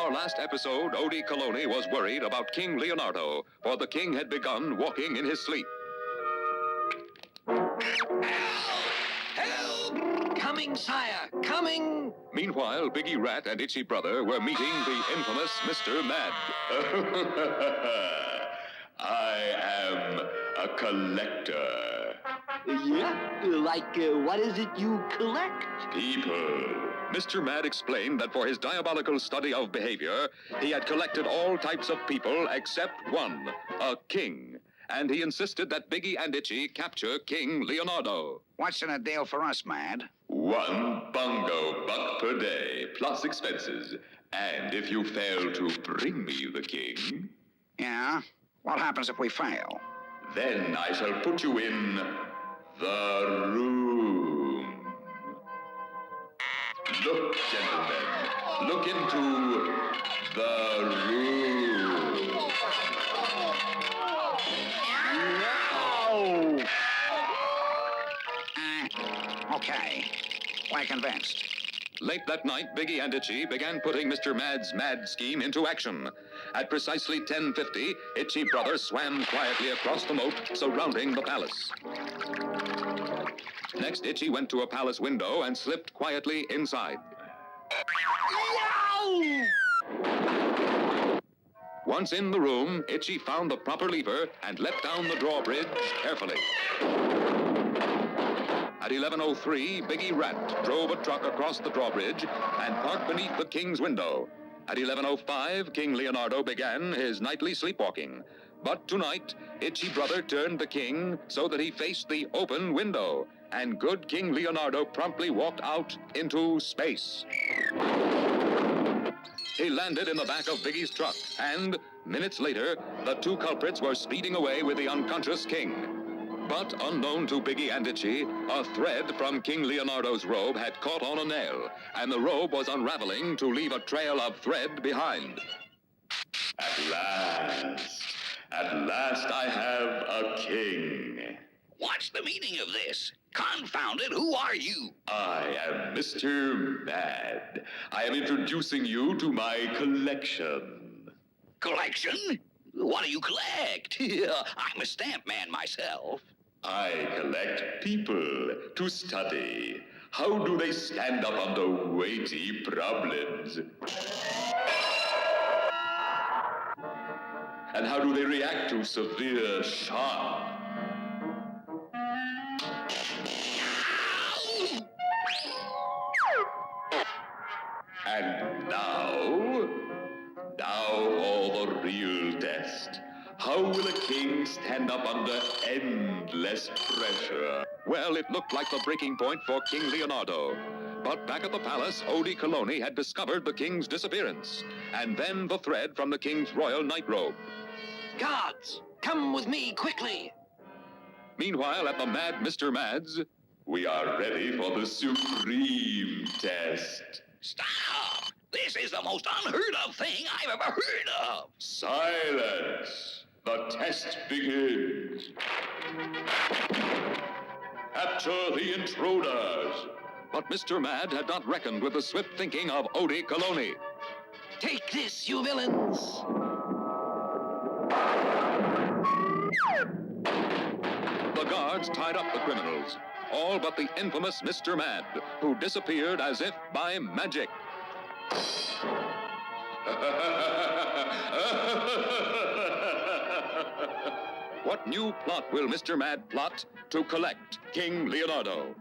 our last episode, Odie Coloni was worried about King Leonardo, for the king had begun walking in his sleep. Help! Coming, sire, coming! Meanwhile, Biggie Rat and Itchy Brother were meeting the infamous Mr. Mad. I am a collector. What is it you collect? People. Mr. Mad explained that for his diabolical study of behavior, he had collected all types of people except one, a king. And he insisted that Biggie and Itchy capture King Leonardo. What's in a deal for us, Mad? 1 bongo buck per day, plus expenses. And if you fail to bring me the king, Yeah? What happens if we fail? then I shall put you in the room. Look, gentlemen, look into the room. No! Okay. We're convinced. Late that night, Biggie and Itchy began putting Mr. Mad's mad scheme into action. At precisely 10:50, Itchy Brother swam quietly across the moat surrounding the palace. Next, Itchy went to a palace window and slipped quietly inside. Once in the room, Itchy found the proper lever and let down the drawbridge carefully. At 11:03, Biggie Rat drove a truck across the drawbridge and parked beneath the king's window. At 11:05, King Leonardo began his nightly sleepwalking. But tonight, Itchy Brother turned the king so that he faced the open window, and good King Leonardo promptly walked out into space. He landed in the back of Biggie's truck, and minutes later, the two culprits were speeding away with the unconscious king. But unknown to Biggie and Itchy, a thread from King Leonardo's robe had caught on a nail, and the robe was unraveling to leave a trail of thread behind. At last I have a king. What's the meaning of this? Confound it, who are you? I am Mr. Mad. I am introducing you to my collection. Collection? What do you collect? I'm a stamp man myself. I collect people to study. How do they stand up under weighty problems? And how do they react to severe shock? And now for the real test. How will a king stand up under endless pressure? Well, it looked like the breaking point for King Leonardo. But back at the palace, Odie Coloni had discovered the king's disappearance, and then the thread from the king's royal nightrobe. Guards, come with me quickly. Meanwhile, at the Mad Mr. Mad's, We are ready for the supreme test. Stop! This is the most unheard of thing I've ever heard of. Silence! The test begins. Capture the intruders. but Mr. Mad had not reckoned with the swift thinking of Odie Coloni. Take this, you villains! The guards tied up the criminals, all but the infamous Mr. Mad, who disappeared as if by magic. What new plot will Mr. Mad plot to collect King Leonardo?